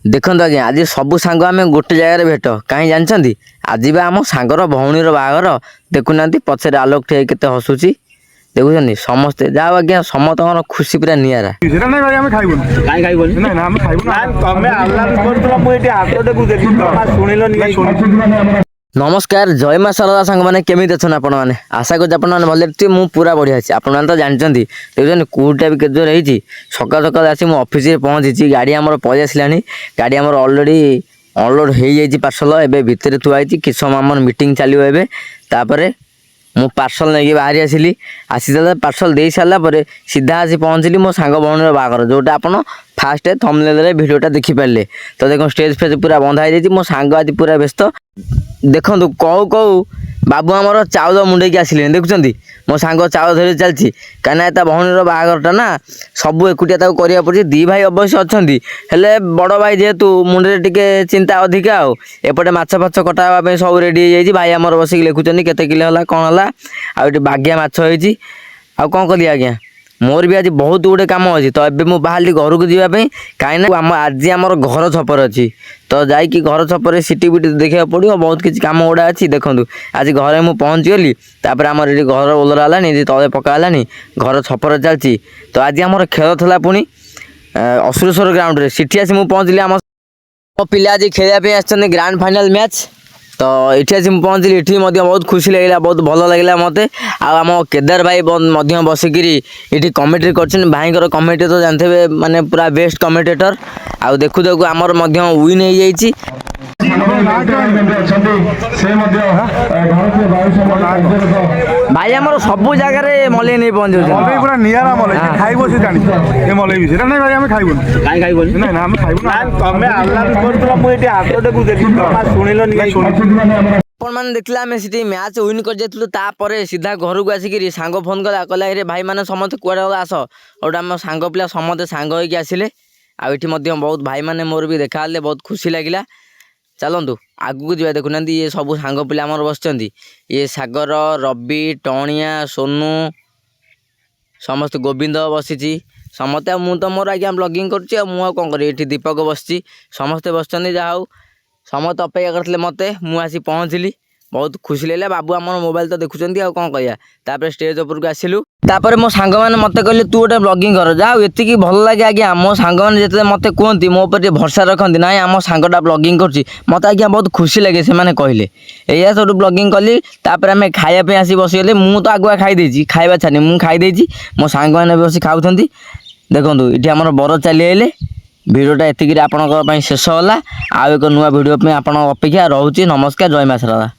देखो आज्ञा आज सबू सांग आम गोटे जगार भेट कहीं जानते आज बा आम सांगर भौणी बाहागर देखुना पचर आलोक ठे के हसुची देखुं समस्ते जाओ आज्ञा समस्त खुशी पूरा निरा नमस्कार जय माँ शारदा सांग मैंने केमी अच्छा आपण मैंने आशा कर भले मु पूरा बढ़िया अच्छी आपने तो जानते देखते कूटा भी केत जोर होती सकाल सकाल आसी मु ऑफिस पहुँची गाड़ी आमर पलि आसला गाड़ी आमर ऑलरेडी अनलोड हो जाए पार्सल एवं भितर थुआई कि समय आम मीटिंग चलो एपर मु पार्सल नहीं बाहरी आसिली आसीला पार्सल दे सारापर सीधा आसी पहुँचली मो सांग भौणी बाहागर जोटा आप फास्ट थंबनेल वीडियोटा देखिपारे तो देख स्टेज फेज पूरा बंधा हो मो सांग आज पूरा व्यस्त देखु कौ कौ बाबू आमर चाउल मुंडे आसिले देखुं मो सांग चाउल धरी चलती कहीं भौणी बाहागरटा ना सब एकुटिया करा पड़े दी भाई अवश्य अच्छा हेले बड़ भाई जेहेतु मुंडे टिके चिंता अधिका एपटे माछ फाछ कटावा सब रेडी हो भाई आमर बसिक लिखुं केते किलो है कौन है आगे बागिया माछ होती आउ कौन करी आज्ञा मोर भी आज बहुत गुटे कम अच्छी तो ये मुझे बाहर घर को जावाई कहीं आम आज आमर घर छपर अच्छी तो जाकि घर छपर सीटी बिटी देखा पड़ो बहुत किसी कम गुड़ा अच्छी देखूँ आज घरे मुझे पहुँची गली तापर आमर ये घर ओलरा है तले पकालानी घर छपर चलती तो आज आमर खेल था पुणी असुरेश्वर ग्राउंड रे सीठी आसी मुझे पहुँचली आम पिला आज खेलने आसछन्ति ग्रांड फाइनल मैच तो ये आसी पहुँचली ये बहुत खुशी लगे बहुत भल लगे मत आम केदार भाई बसिक ये कमेंट्री कर भाई कमेंट्री तो जानते माने पूरा बेस्ट कमेंटेटर आउ देखु देखु आमर विन हो जाइए भाई आमर सब जगार मलई नहीं पहुंचे पूरा निरा मलई खाइबो से जानि ए मलई भी सेटा नै भाई हम खाइबो काई खाइबो नै ना हम खाइबो ना तमे आलाम करतला मु एटी आटोटे को देखि तमा सुनिलो नि आपण मैंने देखला आम सी मैच विन कर जाइलु तापर सीधा घर को आसिक सांग फोन कला कहला रे भाई मैंने समस्त कुआड़े गला आस गोटे आम सांग पिला समस्त सांग होइक आसिले आठी बहुत भाई मैंने मोर भी देखा बहुत खुशी लगिला चलतु आगू जा देखुना ये सब सांग पिला आमर बस ये सागर रवि टणिया सोनू समस्त गोविंद बसी समस्ते मु तो मोर आज्ञा ब्लॉगिंग कर कौन कर दीपक बस समस्ते बस जाऊ समस्त अपेक्षा करते मत मुझे पहुँचली बहुत खुशी लगे बाबू आम मोबाइल तो देखुं कौन कह स्टेज उपरको आसलु तापर मो सांग मैंने मत कहले तू गोटे ब्लॉगिंग कर जाओ ये भल लगे आज्ञा मो सांग मैंने जो मत कहती मो पर भरसा रखती ना आम सांगटा ब्लॉगिंग कर मत आज्ञा बहुत खुशी लगे से मैंने कहले या सब ब्लॉगिंग कली तापर आम खायापी आसी बसगले मु तो आगुआ खाई खाଇବା छानी मु खाई मो सांग मैंने बस खाऊँ देखो ये आम बर चली आइले भिडियोटा एतिक आपंक शेष होला आउ एक नुआ भिडियो आप अपेक्षा रोचे नमस्कार जय माँ शारदा।